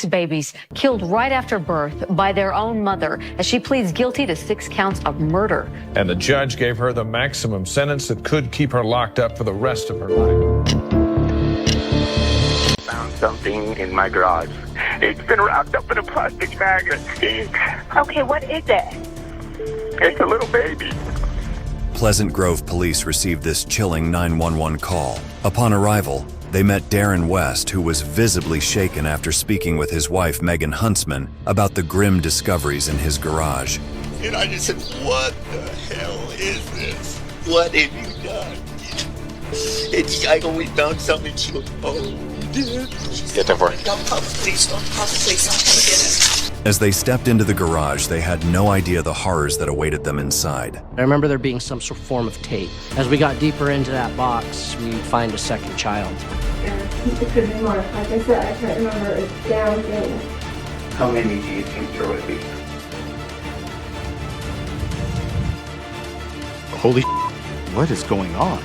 Babies killed right after birth by their own mother as she pleads guilty to 6 counts of murder. And the judge gave her the maximum sentence that could keep her locked up for the rest of her life. Found something in my garage. It's been wrapped up in a plastic bag that stinks. Okay, what is it? It's a little baby. Pleasant Grove police received this chilling 911 call. Upon arrival, they met Darren West, who was visibly shaken after speaking with his wife, Megan Huntsman, about the grim discoveries in his garage. And I just said, what the hell is this? What have you done? And I go, we found something. She goes, oh, you did? Get that for me. Don't pop, please, don't pop, please, don't come get it. As they stepped into the garage, they had no idea the horrors that awaited them inside. I remember there being some sort of form of tape. As we got deeper into that box, we'd find a second child. It could be more. Like I said, I can't remember a damn thing. How many do you think there would be? Holy what is going on?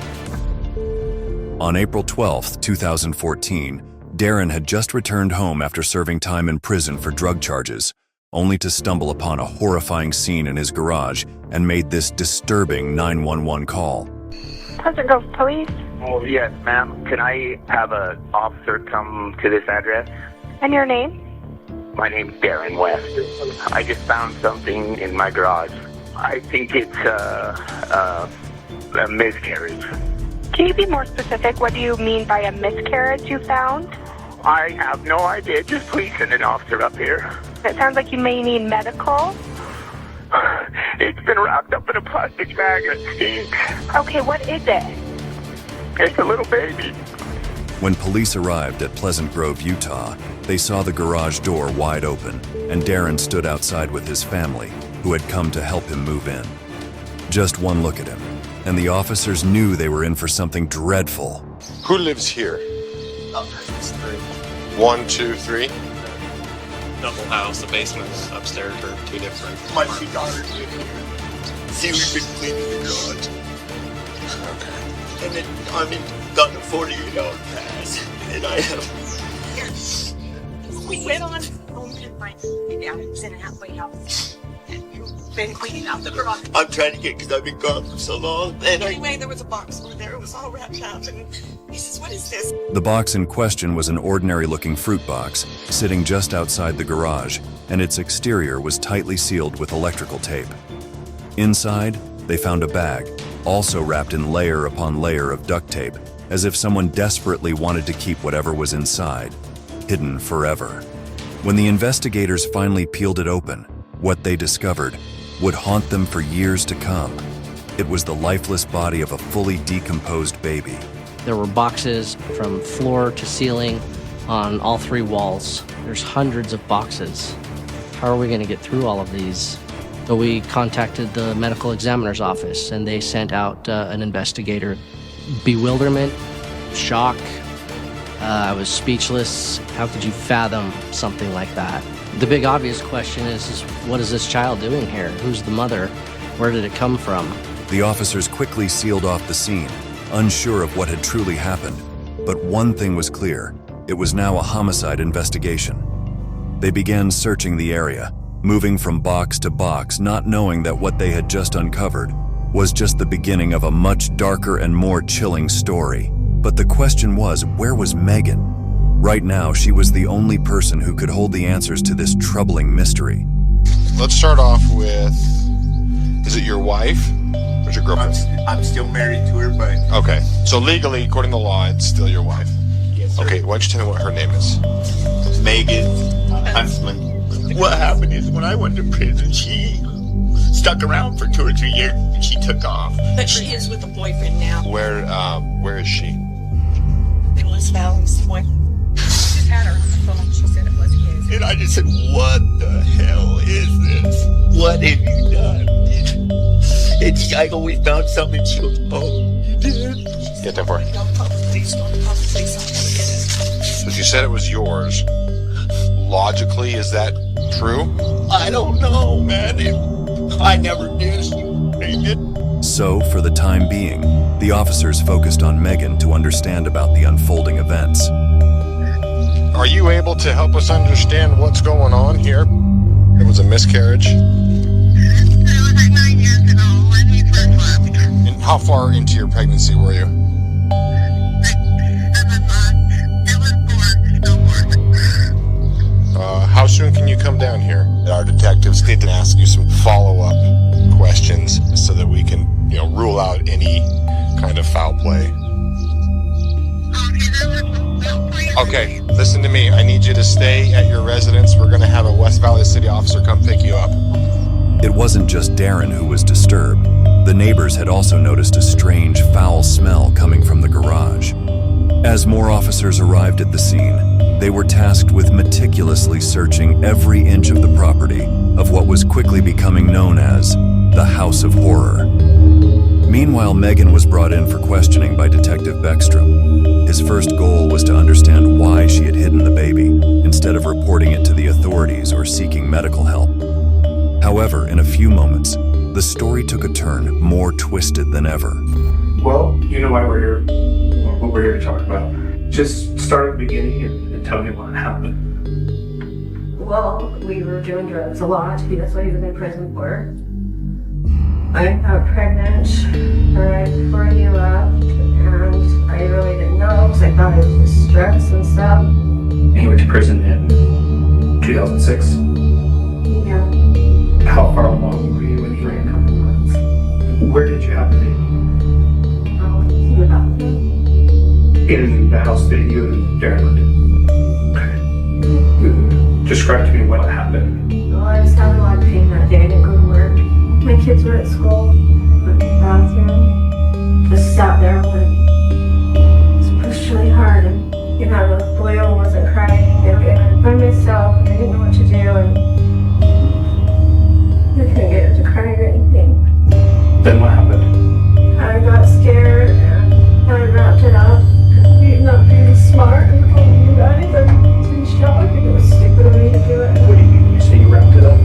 On April 12, 2014, Darren had just returned home after serving time in prison for drug charges, only to stumble upon a horrifying scene in his garage and made this disturbing 911 call. Pleasant Grove Police. Oh, yes, ma'am. Can I have an officer come to this address? And your name? My name's Darren West. I just found something in my garage. I think it's a miscarriage. Can you be more specific? What do you mean by a miscarriage you found? I have no idea. Just please send an officer up here. It sounds like you may need medical. It's been wrapped up in a plastic bag that stinks. Okay, what is it? It's a little baby. When police arrived at Pleasant Grove, Utah, they saw the garage door wide open, and Darren stood outside with his family, who had come to help him move in. Just one look at him, and the officers knew they were in for something dreadful. Who lives here? It's 3. 1, 2, 3. Double house, the basement upstairs are 2 different. My 2 daughters live here. See, we've been cleaning the garage. Okay. And then I'm in, got a 48-hour pass. And I have... We went on home and my dad was in a halfway house. And you've been cleaning out the garage. I'm trying to get, because I've been gone for so long. And Anyway, there was a box over there. It was all wrapped up. And he says, what is this? The box in question was an ordinary-looking fruit box, sitting just outside the garage, and its exterior was tightly sealed with electrical tape. Inside, they found a bag, also wrapped in layer upon layer of duct tape, as if someone desperately wanted to keep whatever was inside hidden forever. When the investigators finally peeled it open, what they discovered would haunt them for years to come. It was the lifeless body of a fully decomposed baby. There were boxes from floor to ceiling on all 3 walls. There's hundreds of boxes. How are we going to get through all of these? So we contacted the medical examiner's office, and they sent out an investigator. Bewilderment, shock. I was speechless. How could you fathom something like that? The big obvious question is what is this child doing here? Who's the mother? Where did it come from? The officers quickly sealed off the scene, unsure of what had truly happened. But one thing was clear. It was now a homicide investigation. They began searching the area, moving from box to box, not knowing that what they had just uncovered was just the beginning of a much darker and more chilling story. But the question was, where was Megan? Right now, she was the only person who could hold the answers to this troubling mystery. Let's start off with, is it your wife or your girlfriend? I'm still married to her, but... Okay, so legally, according to the law, it's still your wife. Yes, sir. Okay, why don't you tell me what her name is? Megan Huntsman. What happened is when I went to prison, she stuck around for 2 or 3 years and she took off. But she is with a boyfriend now. Where is she? It was Valerie's boyfriend. Just had her on the phone. She said it was his. And I just said, what the hell is this? What have you done? And I go, we found something. She goes, oh, you did? Get that for me. Don't pop, please, don't pop, please, don't come get it. So you said it was yours. Logically, is that true? I don't know, man. I never did. They did. So, for the time being, the officers focused on Megan to understand about the unfolding events. Are you able to help us understand what's going on here? It was a miscarriage. It was like 9 years ago when we first left. And how far into your pregnancy were you? Like 7 months. It was born, still born. How soon can you come down here? Our detectives need to ask you some follow-up questions so that we can, rule out any kind of foul play. Okay, that was so crazy. Okay, listen to me. I need you to stay at your residence. We're going to have a West Valley City officer come pick you up. It wasn't just Darren who was disturbed. The neighbors had also noticed a strange, foul smell coming from the garage. As more officers arrived at the scene, they were tasked with meticulously searching every inch of the property of what was quickly becoming known as the House of Horror. Meanwhile, Megan was brought in for questioning by Detective Beckstrom. His first goal was to understand why she had hidden the baby, instead of reporting it to the authorities or seeking medical help. However, in a few moments, the story took a turn more twisted than ever. Well, you know why we're here, what we're here to talk about. Just start at the beginning and tell me what happened. Well, we were doing drugs a lot. That's what he was in prison for. I got pregnant right before he left, and I really didn't know because I thought it was just stress and stuff. And he went to prison in 2006. Yeah, How far along were you when he for a ran? couple months. Where did you have the baby? In the bathroom. In the house that you and Darren lived in? Okay. Describe to me what happened. Well, I was having a lot of pain that day. I didn't go to work. My kids were at school. Went to the bathroom. Just sat there and was pushed really hard. And the boy wasn't crying. And I was by myself and I didn't know what to do. And I couldn't get it to cry or anything. Then what happened? I got scared and I wrapped it up. Being not being smart and told you guys, I was in shock and it was stupid of me to do it. What do you mean? You say you wrapped it up?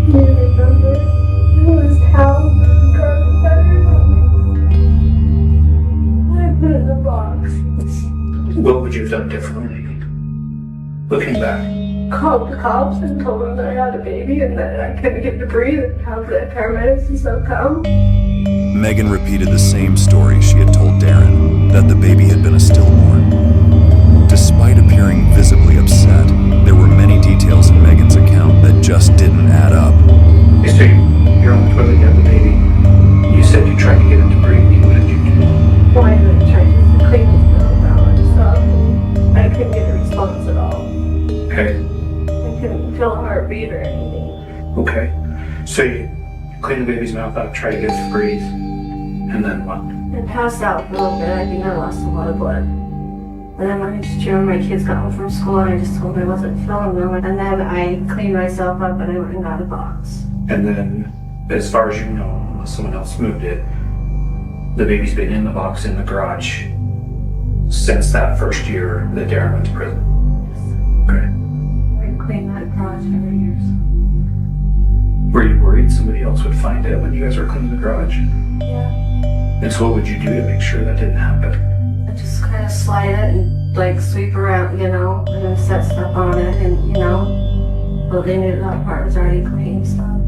You remember? It was towel and garden feather. I put it in the box. What would you have done differently? Looking back. Called the cops and told them that I had a baby and that I couldn't get to breathe and have the paramedics and stuff come. Megan repeated the same story she had told Darren, that the baby had been a stillborn. Despite appearing visibly upset, there were many details in Megan's account that just didn't add up. So you're on the toilet, you have the baby. You said you tried to get him to breathe. What did you do? Well, I really tried to clean his nose out and stuff. And I couldn't get a response at all. Okay. I couldn't feel a heartbeat or anything. Okay. So you clean the baby's mouth out, try to get it to breathe. And then what? I passed out for a little bit. I think I lost a lot of blood. And then I just remember my kids got home from school and I just told them I wasn't feeling them. And then I cleaned myself up and I went and got a box. And then, as far as you know, unless someone else moved it, the baby's been in the box in the garage since that first year that Darren went to prison. Okay. I cleaned that garage for years. Were you worried somebody else would find it when you guys were cleaning the garage? Yeah. And so what would you do to make sure that didn't happen? I just kind of slide it and sweep around, and then set stuff on it and, but they knew that part was already clean stuff.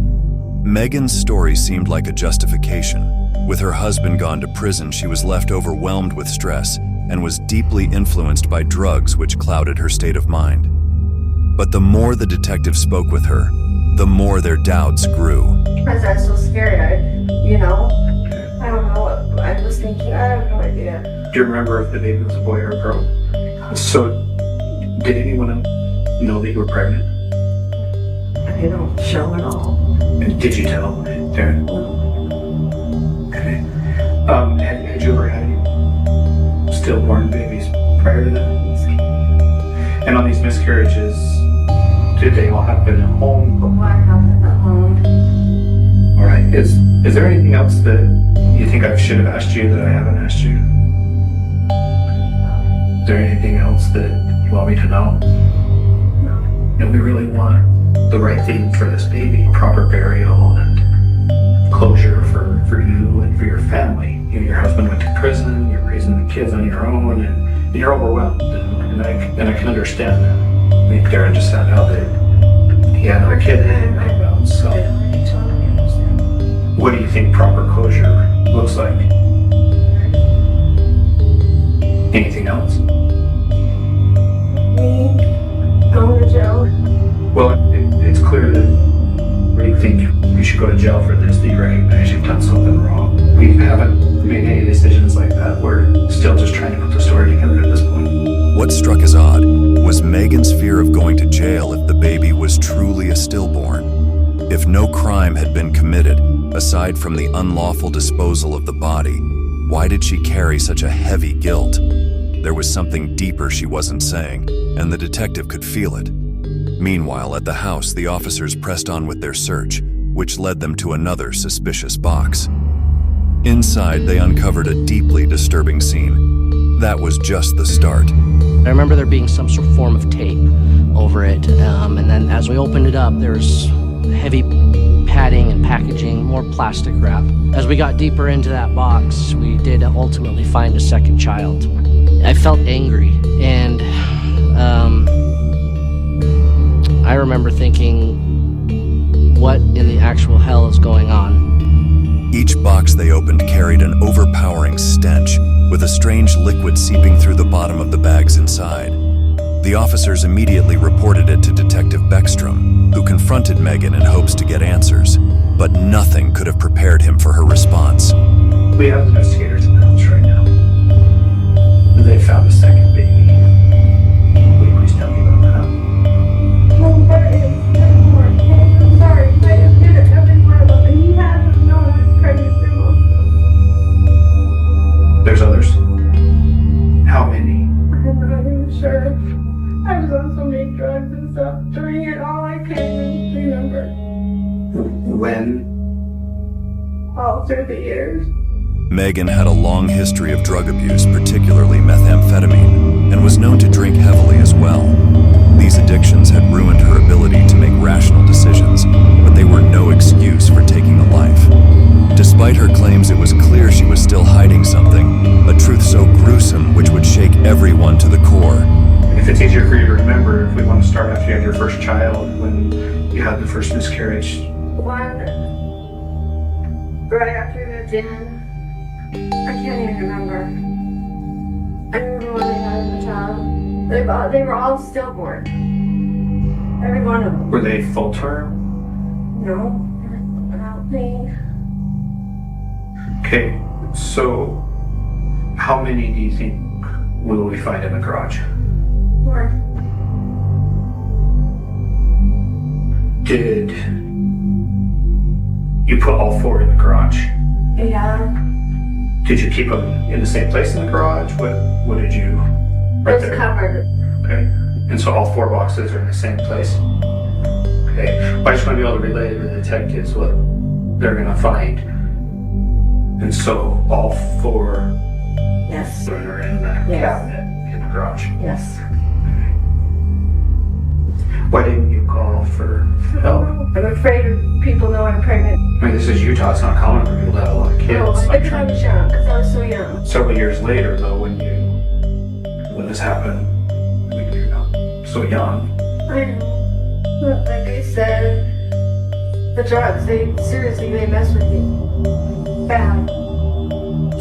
Megan's story seemed like a justification. With her husband gone to prison, she was left overwhelmed with stress and was deeply influenced by drugs which clouded her state of mind. But the more the detective spoke with her, the more their doubts grew. Because I was so scared, I don't know what I was thinking. I have no idea. Do you remember if the baby was a boy or a girl? So, did anyone know that you were pregnant? I don't show at all. And did you tell Darren? No. Okay. Had you ever had any stillborn babies prior to that? And on these miscarriages, did they all happen at home? What happened at home? All right. Is there anything else that you think I should have asked you that I haven't asked you? Is there anything else that you want me to know? No. And we really want the right thing for this baby, proper burial and closure for you and for your family. Your husband went to prison, you're raising the kids on your own, and You're overwhelmed, and I can understand that. I mean, Darren just found out that he had another kid that he didn't know about, so. What do you think proper closure looks like? Anything else? Me going to jail. Well, it's clear that you think you should go to jail for this, that you recognize you've done something wrong. We haven't made any decisions like that. We're still just trying to put the story together at this point. What struck as odd was Megan's fear of going to jail if the baby was truly a stillborn. If no crime had been committed, aside from the unlawful disposal of the body, why did she carry such a heavy guilt? There was something deeper she wasn't saying, and the detective could feel it. Meanwhile, at the house, the officers pressed on with their search, which led them to another suspicious box. Inside, they uncovered a deeply disturbing scene. That was just the start. I remember there being some sort of form of tape over it, and then as we opened it up, there's heavy padding and packaging, more plastic wrap. As we got deeper into that box, we did ultimately find a second child. I felt angry, and I remember thinking, what in the actual hell is going on? Each box they opened carried an overpowering stench, with a strange liquid seeping through the bottom of the bags inside. The officers immediately reported it to Detective Beckstrom, who confronted Megan in hopes to get answers, but nothing could have prepared him for her response. We have investigators in the house right now. They found a second baby. Will you please tell me about that? Well, there is more. I'm sorry. I just did it every one of them, and he hasn't known I was pregnant through most of them. There's others. How many? I'm not even sure. I was on so many drugs and stuff during it all. I can't even remember. When? All through the years. Megan had a long history of drug abuse, particularly methamphetamine, and was known to drink heavily as well. These addictions had ruined her ability to make rational decisions, but they were no excuse for taking a life. Despite her claims, it was clear she was still hiding something, a truth so gruesome which would shake everyone to the core. If it's easier for you to remember, if we want to start after you had your first child, when you had the first miscarriage. One right after we moved in. I can't even remember. I remember when they had the child. They were all stillborn. Every one of them. Were they full term? No, I don't think. Okay, so how many do you think will we find in the garage? 4. Did you put all 4 in the garage? Yeah. Did you keep them in the same place in the garage? What did you? Right It's there. covered. Okay. And so all 4 boxes are in the same place? Okay. I just want to be able to relay to the detectives what they're going to find. And so all 4 Yes. are in that cabinet in the garage? Yes. Why didn't you call for help? I'm afraid people know I'm pregnant. I mean, this is Utah. It's not common for people to have a lot of kids. No, because I was young. Because I was so young. Several years later, though, when this happened, you're not so young. I know. But like I said, the drugs, they mess with me. Bad.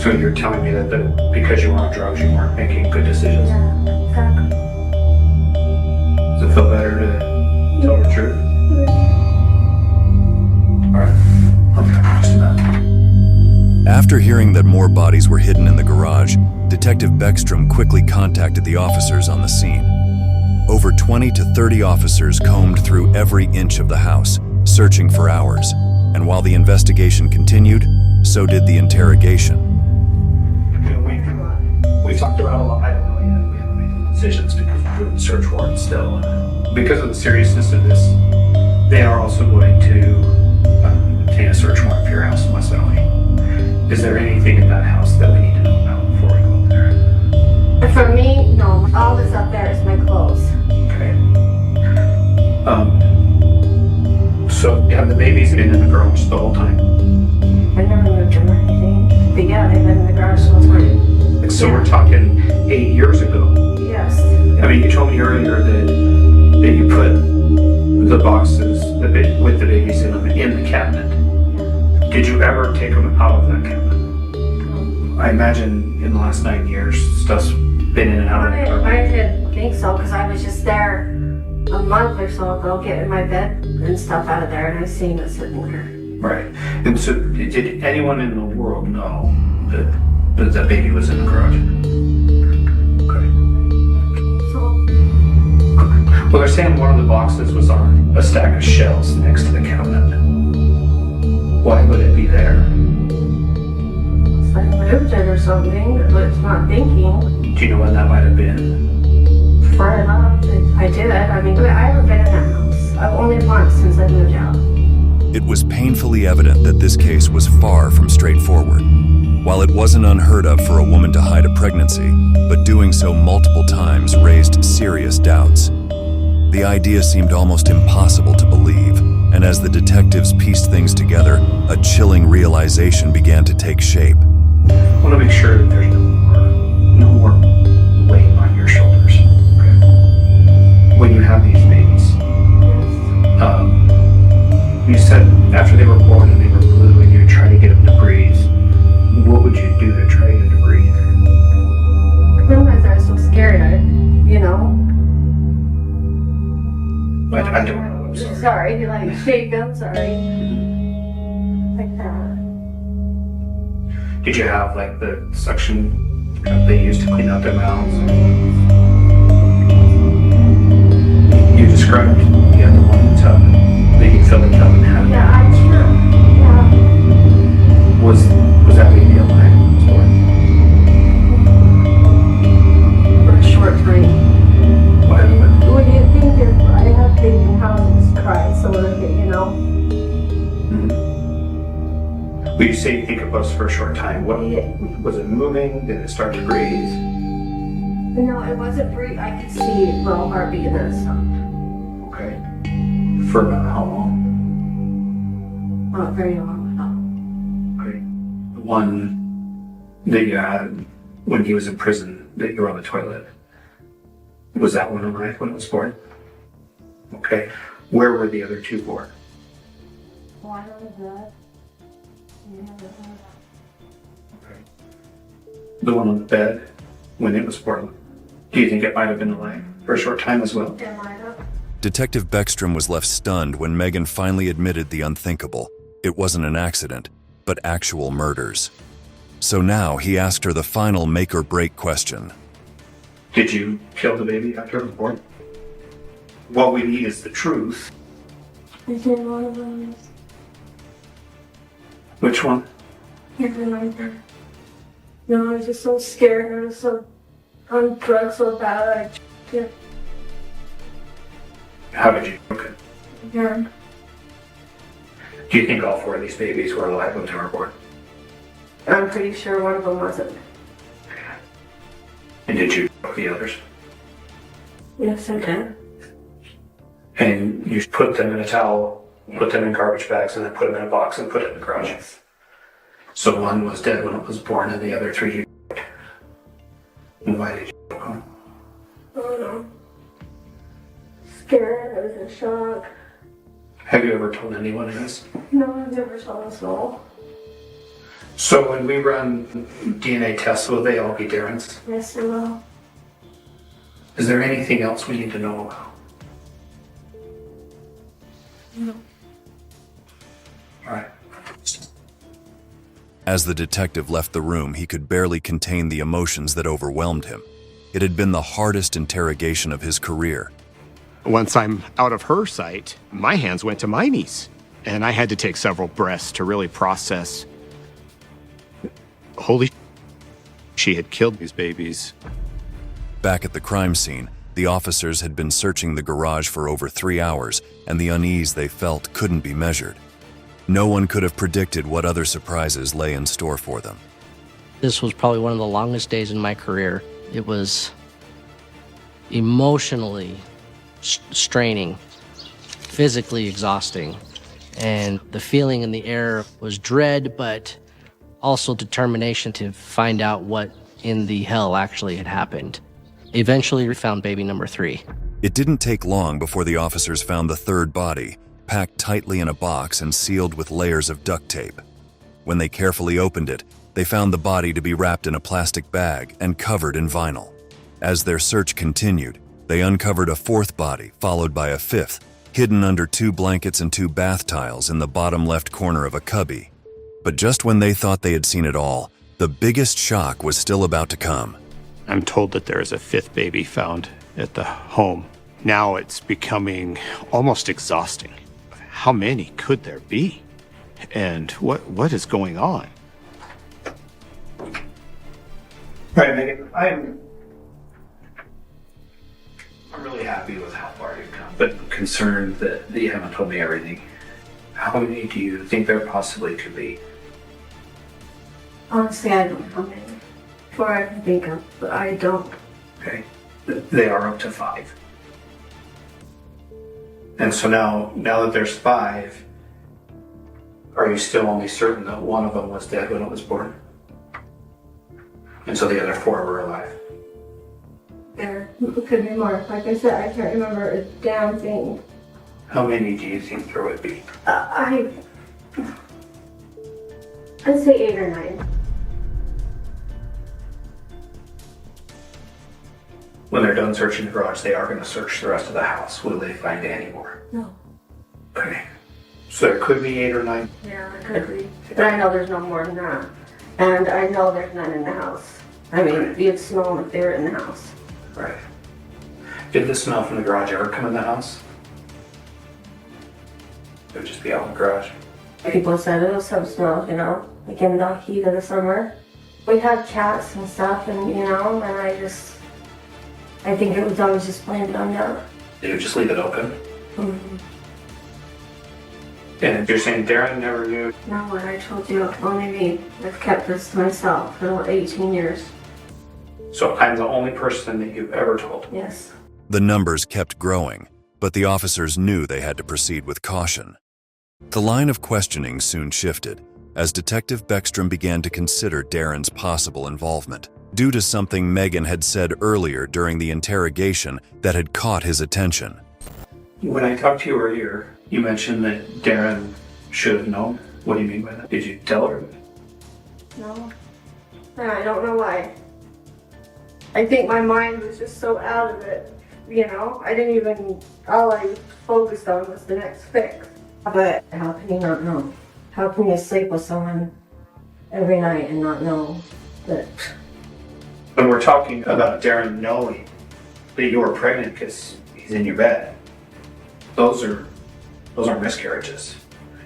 So you're telling me that because you were on drugs, you weren't making good decisions? Yeah, exactly. Does it feel better to tell the truth? Alright, I'll be back just a minute. After hearing that more bodies were hidden in the garage, Detective Beckstrom quickly contacted the officers on the scene. Over 20 to 30 officers combed through every inch of the house, searching for hours. And while the investigation continued, so did the interrogation. We've talked about a lot. I don't know yet. We haven't made any decisions because we're doing the search warrant still. Because of the seriousness of this, they are also going to obtain a search warrant for your house in West Valley. Is there anything in that house that we need to know about before we go up there? For me, no. All that's up there is my clothes. Okay. So have the babies been in the garage the whole time? I never moved them or anything. But yeah, they've been in the garage the whole time. So we're talking 8 years ago. Yes. I mean, you told me earlier that you put the boxes with the babies in them in the cabinet. Did you ever take them out of that cabinet? I imagine in the last 9 years, stuff's been in and out of the cabinet. I didn't think so, because I was just there a month or so ago getting my bed and stuff out of there, and I seen it sitting there. Right. And so did anyone in the world know that the baby was in the garage? Okay. Well, they're saying one of the boxes was on a stack of shelves next to the cabinet. Why would it be there? It's like I moved it or something, but it's not thinking. Do you know when that might have been? Far enough, I did. I mean, I haven't been in that house. I've only once since I moved out. It was painfully evident that this case was far from straightforward. While it wasn't unheard of for a woman to hide a pregnancy, but doing so multiple times raised serious doubts. The idea seemed almost impossible to believe, and as the detectives pieced things together, a chilling realization began to take shape. I want to make sure that there's no more weight on your shoulders. Okay? When you have these babies, you said after they were born and they were blue and you would try to get them to breathe. What would you do to try to get them to breathe? Sometimes I was so scared, you know. I don't know. I'm sorry. Sorry, you like shake them, sorry. Like that. Did you have like the suction cup they used to clean out their mouths? You described you had the one tub that you fill the tub and have. Yeah, I can't. Yeah. Was that baby alive? For a short time. What? When you think I have baby houses cry, so when I get, you know. When you say you think it was for a short time, what was it moving? Did it start to breathe? No, it wasn't breathing. I could see little heartbeat and then it stopped. Okay. For about how long? Not very long. Okay. The one that you had when he was in prison, that you were on the toilet. Was that one alive when it was born? Okay. Where were the other two born? One was that. Okay. The one on the bed when it was born. Do you think it might have been alive for a short time as well? It might have. Detective Beckstrom was left stunned when Megan finally admitted the unthinkable. It wasn't an accident, but actual murders. So now he asked her the final make-or-break question. Did you kill the baby after it was born? What we need is the truth. I did one of those. Which one? Even like that. No, I was just so scared. I was so on drugs so bad. I How did you cook it? yeah. Do you think all four of these babies were alive when they were born? I'm pretty sure one of them wasn't. And did you cook the others? Yes, I did. And you put them in a towel, put them in garbage bags, and then put them in a box and put it in the garage. Yes. So one was dead when it was born, and the other three you cooked. And why did you cook them? I don't know. Scared. I was in shock. Have you ever told anyone this? No, I've never saw a soul. So when we run DNA tests, will they all be Darren's? Yes, I will. Is there anything else we need to know about? No. All right. As the detective left the room, he could barely contain the emotions that overwhelmed him. It had been the hardest interrogation of his career. Once I'm out of her sight, my hands went to my knees, and I had to take several breaths to really process. Holy, she had killed these babies. Back at the crime scene, the officers had been searching the garage for over 3 hours, and the unease they felt couldn't be measured. No one could have predicted what other surprises lay in store for them. This was probably one of the longest days in my career. It was emotionally straining, physically exhausting, and the feeling in the air was dread, but also determination to find out what in the hell actually had happened. Eventually, we found baby number 3. It didn't take long before the officers found the third body, packed tightly in a box and sealed with layers of duct tape. When they carefully opened it, they found the body to be wrapped in a plastic bag and covered in vinyl. As their search continued, they uncovered a fourth body, followed by a fifth, hidden under 2 blankets and 2 bath tiles in the bottom left corner of a cubby. But just when they thought they had seen it all, the biggest shock was still about to come. I'm told that there is a 5th baby found at the home. Now it's becoming almost exhausting. How many could there be? And what is going on? Right, Megan, I'm really happy with how far you've come, but I'm concerned that you haven't told me everything. How many do you think there possibly could be? Honestly, I don't know how many. 4 I can think of, but I don't. Okay, they are up to 5. And so now that there's 5, are you still only certain that one of them was dead when it was born? And so the other 4 were alive? There could be more. Like I said, I can't remember a damn thing. How many do you think there would be? I'd say 8 or 9. When they're done searching the garage, they are going to search the rest of the house. Will they find any more? No. Okay. So there could be 8 or 9? Yeah, there could be. But I know there's no more than that. And I know there's none in the house. I mean, you'd smell them if they were in the house. Right. Did the smell from the garage ever come in the house? It would just be out in the garage. People said it was some smell, you know, like in the heat of the summer. We had cats and stuff, and you know, and I think it was always just blamed on that. Did you just leave it open? Mm-hmm. And you're saying Darren never knew? No, what I told you, only me. I've kept this to myself for 18 years. So I'm the only person that you've ever told? Yes. The numbers kept growing, but the officers knew they had to proceed with caution. The line of questioning soon shifted, as Detective Beckstrom began to consider Darren's possible involvement, due to something Megan had said earlier during the interrogation that had caught his attention. When I talked to you earlier, you mentioned that Darren should have known. What do you mean by that? Did you tell her? No. I don't know why. I think my mind was just so out of it, you know? I didn't even, all I focused on was the next fix. But how can you not know? How can you sleep with someone every night and not know that? When we're talking about Darren knowing that you were pregnant because he's in your bed, those are miscarriages.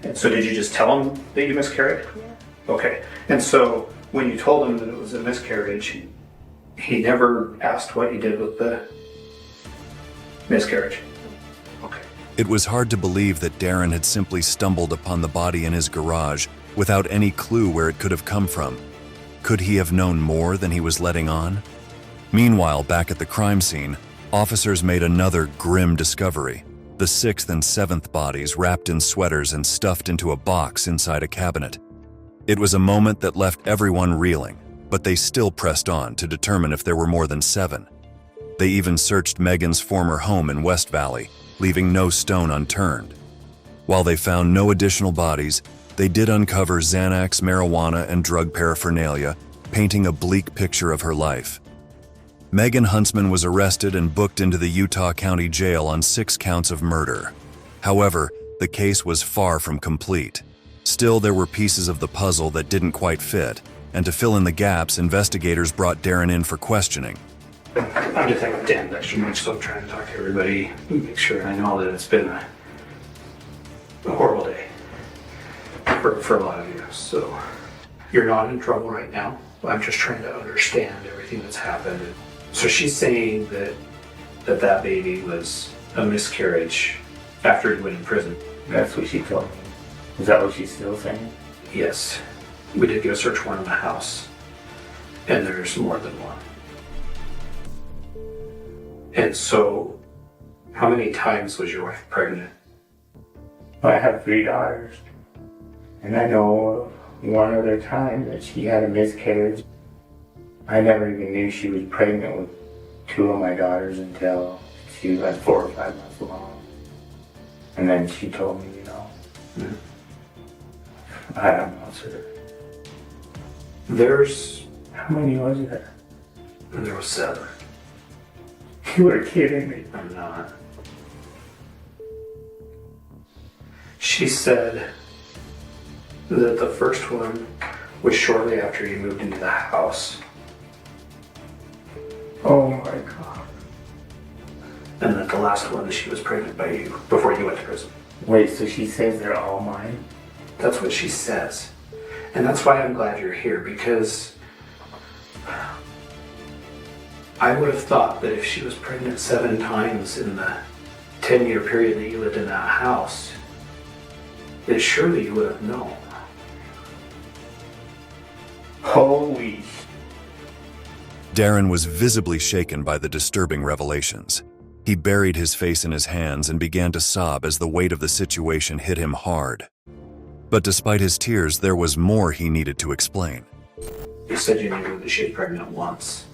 And so did you just tell him that you miscarried? Yeah. Okay. And so when you told him that it was a miscarriage, he never asked what you did with the miscarriage? Okay. It was hard to believe that Darren had simply stumbled upon the body in his garage without any clue where it could have come from. Could he have known more than he was letting on? Meanwhile, back at the crime scene, officers made another grim discovery: the 6th and 7th bodies wrapped in sweaters and stuffed into a box inside a cabinet. It was a moment that left everyone reeling, but they still pressed on to determine if there were more than 7. They even searched Megan's former home in West Valley, leaving no stone unturned. While they found no additional bodies, they did uncover Xanax, marijuana, and drug paraphernalia, painting a bleak picture of her life. Megan Huntsman was arrested and booked into the Utah County Jail on 6 counts of murder. However, the case was far from complete. Still, there were pieces of the puzzle that didn't quite fit, and to fill in the gaps, investigators brought Darren in for questioning. I'm Detective Dan Beckstrom. I'm still trying to talk to everybody, make sure I know that it's been a horrible day for a lot of you. So you're not in trouble right now. I'm just trying to understand everything that's happened. So she's saying that baby was a miscarriage after he went in prison. That's what she told me. Is that what she's still saying? Yes. We did get a search warrant in the house, and there's more than one. And so, how many times was your wife pregnant? I have 3 daughters, and I know one other time that she had a miscarriage. I never even knew she was pregnant with 2 of my daughters until she was like 4 or 5 months along. And then she told me, you know. I don't know, sir. How many was there? There was 7. You were kidding me. I'm not. She said that the first one was shortly after you moved into the house. Oh my God. And that the last one, she was pregnant by you before you went to prison. Wait, so she says they're all mine? That's what she says. And that's why I'm glad you're here, because I would have thought that if she was pregnant 7 times in the 10-year period that you lived in that house, that surely you would have known. Holy. Darren was visibly shaken by the disturbing revelations. He buried his face in his hands and began to sob as the weight of the situation hit him hard. But despite his tears, there was more he needed to explain. You said you knew that she was pregnant once.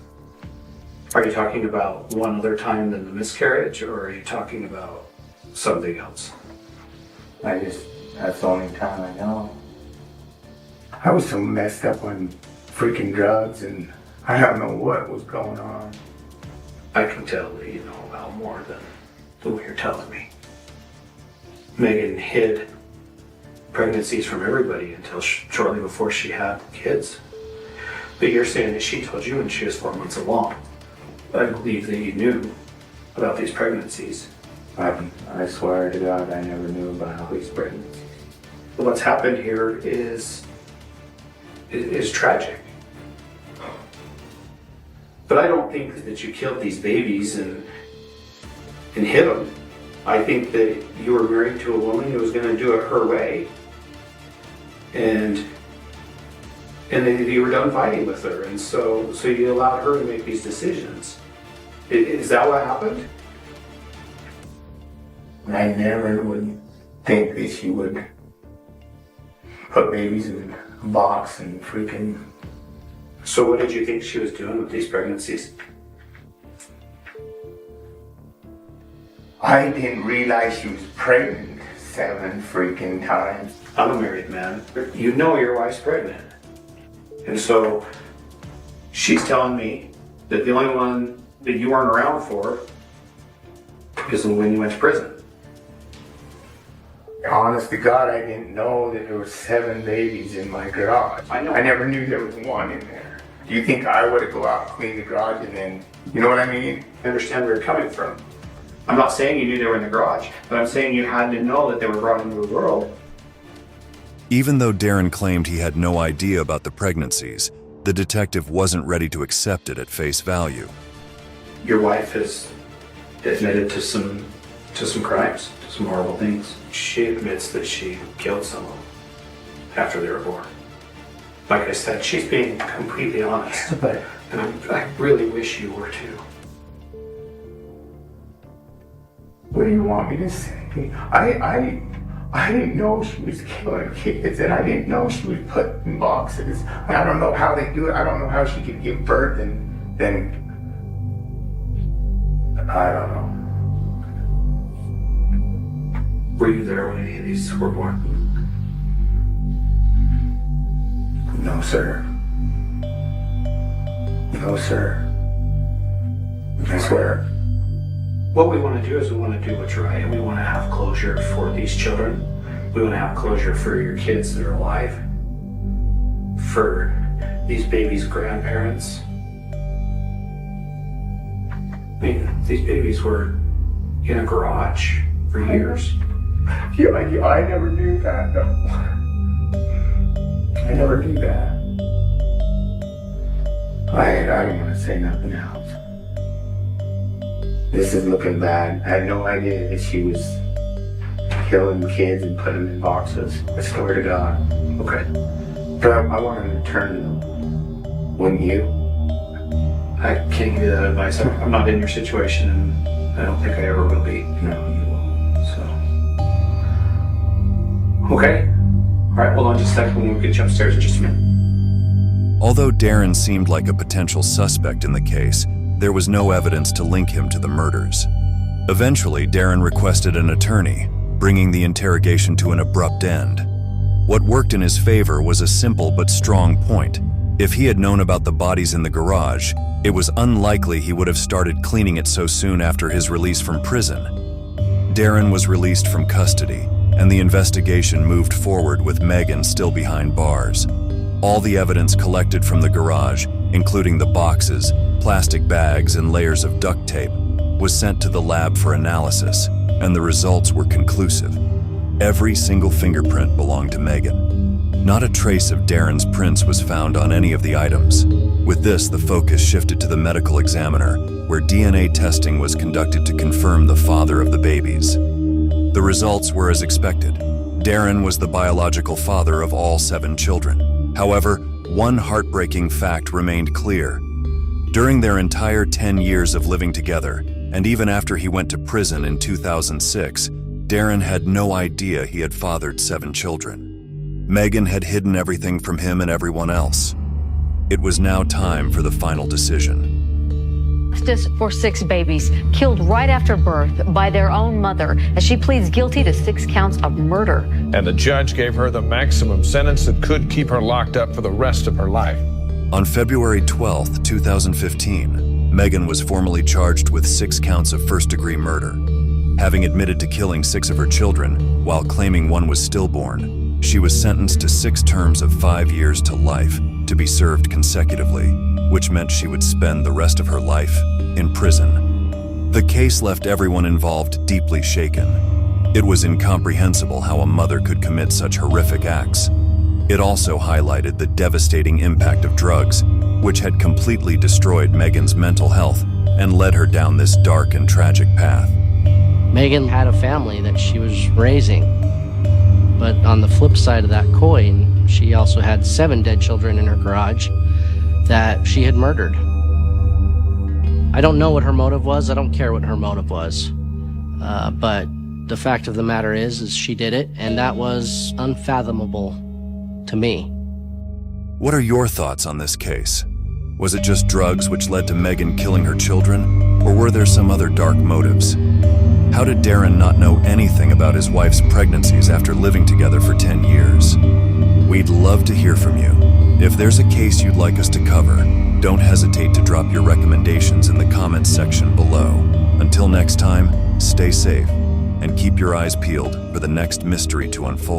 Are you talking about one other time than the miscarriage, or are you talking about something else? That's the only time I know. I was so messed up on freaking drugs and I don't know what was going on. I can tell that you know about more than what you're telling me. Megan hid pregnancies from everybody until shortly before she had kids. But you're saying that she told you when she was 4 months along. I believe that you knew about these pregnancies. I swear to God, I never knew about all these pregnancies. What's happened here is tragic. But I don't think that you killed these babies and hid them. I think that you were married to a woman who was going to do it her way. And then you were done fighting with her, and so you allowed her to make these decisions. Is that what happened? I never would think that she would put babies in a box and freaking... So what did you think she was doing with these pregnancies? I didn't realize she was pregnant 7 freaking times. I'm a married man. You know your wife's pregnant. And so she's telling me that the only one that you weren't around for is when you went to prison. Honest to God, I didn't know that there were 7 babies in my garage. I know. I never knew there was 1 in there. Do you think I would have go out and clean the garage and then, you know what I mean? I understand where you're coming from. I'm not saying you knew they were in the garage, but I'm saying you had to know that they were brought into the world. Even though Darren claimed he had no idea about the pregnancies, the detective wasn't ready to accept it at face value. Your wife has admitted to some crimes, to some horrible things. She admits that she killed someone after they were born. Like I said, she's being completely honest. And I really wish you were too. What do you want me to say? I didn't know she was killing kids, and I didn't know she was put in boxes. I don't know how they do it. I don't know how she could give birth and then... I don't know. Were you there when any of these were born? No, sir. No, sir. I swear. What we want to do is we want to do what's right, and we want to have closure for these children. We want to have closure for your kids that are alive, for these babies' grandparents. I mean, these babies were in a garage for years. Yeah, I never knew that, though. I never knew that. I don't want to say nothing else. This is looking bad. I had no idea that she was killing kids and putting them in boxes. I swear to God. Okay. But I want to return to them. Wouldn't you? I can't give you that advice. I'm not in your situation, and I don't think I ever will be. No, you won't. So. Okay. All right, hold on just a second. We'll get you upstairs in just a minute. Although Darren seemed like a potential suspect in the case, there was no evidence to link him to the murders. Eventually, Darren requested an attorney, bringing the interrogation to an abrupt end. What worked in his favor was a simple but strong point. If he had known about the bodies in the garage, it was unlikely he would have started cleaning it so soon after his release from prison. Darren was released from custody, and the investigation moved forward with Megan still behind bars. All the evidence collected from the garage, including the boxes, plastic bags, and layers of duct tape, was sent to the lab for analysis, and the results were conclusive. Every single fingerprint belonged to Megan. Not a trace of Darren's prints was found on any of the items. With this, the focus shifted to the medical examiner, where DNA testing was conducted to confirm the father of the babies. The results were as expected. Darren was the biological father of all 7 children. However, one heartbreaking fact remained clear. During their entire 10 years of living together, and even after he went to prison in 2006, Darren had no idea he had fathered 7 children. Megan had hidden everything from him and everyone else. It was now time for the final decision. Justice for 6 babies killed right after birth by their own mother as she pleads guilty to 6 counts of murder. And the judge gave her the maximum sentence that could keep her locked up for the rest of her life. On February 12, 2015, Megan was formally charged with 6 counts of first-degree murder. Having admitted to killing 6 of her children while claiming one was stillborn, she was sentenced to 6 terms of 5 years to life to be served consecutively, which meant she would spend the rest of her life in prison. The case left everyone involved deeply shaken. It was incomprehensible how a mother could commit such horrific acts. It also highlighted the devastating impact of drugs, which had completely destroyed Megan's mental health and led her down this dark and tragic path. Megan had a family that she was raising. But on the flip side of that coin, she also had 7 dead children in her garage that she had murdered. I don't know what her motive was. I don't care what her motive was. But the fact of the matter is she did it, and that was unfathomable to me. What are your thoughts on this case? Was it just drugs which led to Megan killing her children, or were there some other dark motives? How did Darren not know anything about his wife's pregnancies after living together for 10 years? We'd love to hear from you. If there's a case you'd like us to cover, don't hesitate to drop your recommendations in the comments section below. Until next time, stay safe and keep your eyes peeled for the next mystery to unfold.